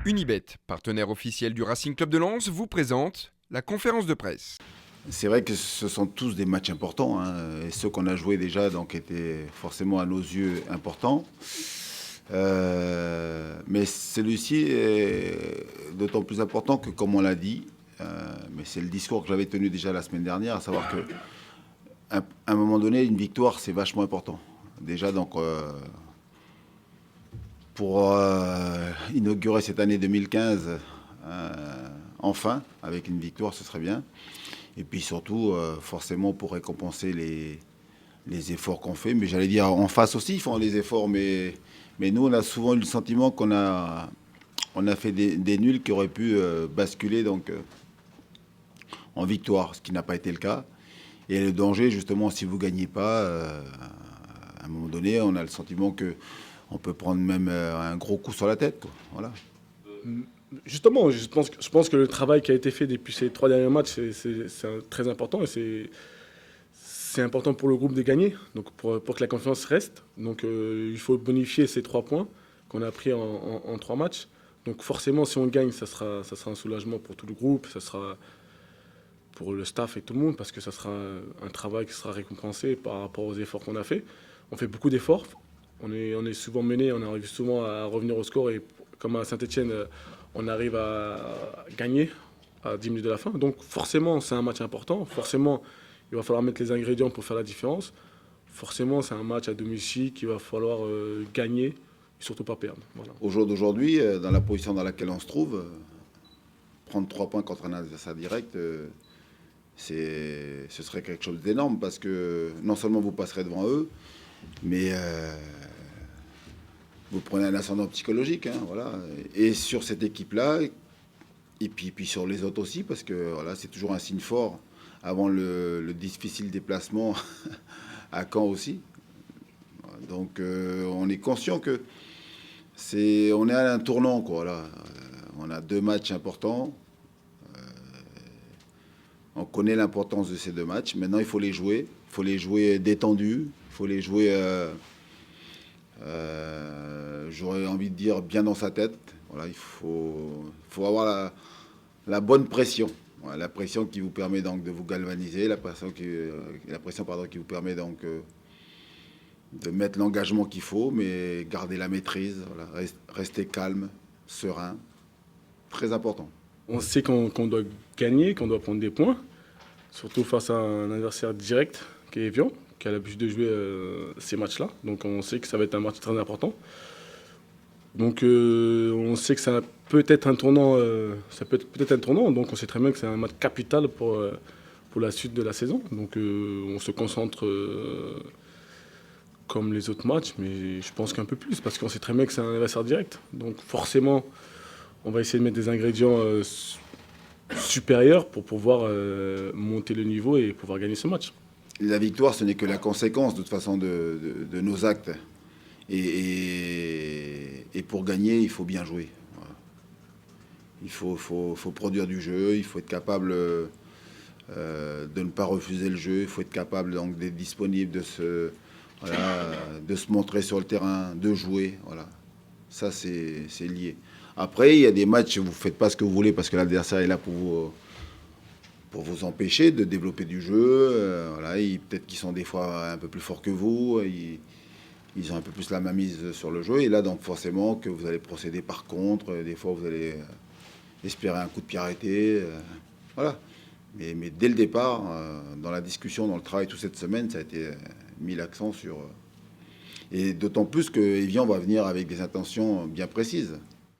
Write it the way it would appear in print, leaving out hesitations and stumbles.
Unibet, partenaire officiel du Racing Club de Lens, vous présente la conférence de presse. C'est vrai que ce sont tous des matchs importants, et ceux qu'on a joués déjà donc, étaient forcément à nos yeux importants. Mais celui-ci est d'autant plus important que, comme on l'a dit, mais c'est le discours que j'avais tenu déjà la semaine dernière, à savoir qu'à un moment donné, une victoire, c'est vachement important. Déjà, donc, pour inaugurer cette année 2015, enfin, avec une victoire, ce serait bien. Et puis surtout, forcément, pour récompenser les efforts qu'on fait. Mais j'allais dire, en face aussi, ils font des efforts. Mais nous, on a souvent eu le sentiment qu'on a fait des nuls qui auraient pu basculer donc, en victoire, ce qui n'a pas été le cas. Et le danger, justement, si vous ne gagnez pas, à un moment donné, on a le sentiment qu'on peut prendre même un gros coup sur la tête, quoi. Voilà. Justement, je pense que le travail qui a été fait depuis ces 3 derniers matchs, c'est très important et c'est important pour le groupe de gagner, donc pour que la confiance reste. Donc il faut bonifier ces 3 points qu'on a pris en 3 matchs. Donc forcément, si on gagne, ça sera un soulagement pour tout le groupe, ça sera pour le staff et tout le monde, parce que ça sera un travail qui sera récompensé par rapport aux efforts qu'on a fait. On fait beaucoup d'efforts, on est souvent mené, on arrive souvent à revenir au score et comme à Saint-Etienne, on arrive à gagner à 10 minutes de la fin. Donc forcément, c'est un match important. Forcément, il va falloir mettre les ingrédients pour faire la différence. Forcément, c'est un match à domicile qu'il va falloir gagner et surtout pas perdre. Voilà. Au jour d'aujourd'hui, dans la position dans laquelle on se trouve, prendre 3 points contre un adversaire direct, ce serait quelque chose d'énorme parce que non seulement vous passerez devant eux, mais vous prenez un ascendant psychologique, voilà. Et sur cette équipe-là, et puis sur les autres aussi, parce que voilà, c'est toujours un signe fort avant le difficile déplacement à Caen aussi. Donc on est conscient que on est à un tournant, quoi. Voilà. On a 2 matchs importants. On connaît l'importance de ces 2 matchs. Maintenant, il faut les jouer. Il faut les jouer détendus. Il faut les jouer, j'aurais envie de dire, bien dans sa tête. Voilà, il faut avoir la bonne pression. Voilà, la pression qui vous permet donc de vous galvaniser, la pression qui vous permet donc de mettre l'engagement qu'il faut, mais garder la maîtrise, voilà, rester calme, serein. Très important. On sait qu'on doit gagner, qu'on doit prendre des points, surtout face à un adversaire direct qui est Evian, qui a l'habitude de jouer ces matchs-là. Donc on sait que ça va être un match très important. Donc on sait que ça peut être un tournant, donc on sait très bien que c'est un match capital pour la suite de la saison. Donc on se concentre comme les autres matchs, mais je pense qu'un peu plus, parce qu'on sait très bien que c'est un adversaire direct. Donc forcément, on va essayer de mettre des ingrédients supérieurs pour pouvoir monter le niveau et pouvoir gagner ce match. La victoire, ce n'est que la conséquence, de toute façon, de nos actes. Et pour gagner, il faut bien jouer. Voilà. Il faut produire du jeu, il faut être capable de ne pas refuser le jeu, il faut être capable donc, d'être disponible, de se montrer sur le terrain, de jouer. Voilà. Ça, c'est lié. Après, il y a des matchs où vous ne faites pas ce que vous voulez parce que l'adversaire est là pour vous empêcher de développer du jeu. Voilà, peut-être qu'ils sont des fois un peu plus forts que vous. Ils ont un peu plus la mainmise sur le jeu. Et là, donc, forcément, que vous allez procéder par contre. Des fois, vous allez espérer un coup de pied arrêté. Voilà. Mais dès le départ, dans la discussion, dans le travail toute cette semaine, ça a été mis l'accent sur... et d'autant plus que Evian va venir avec des intentions bien précises.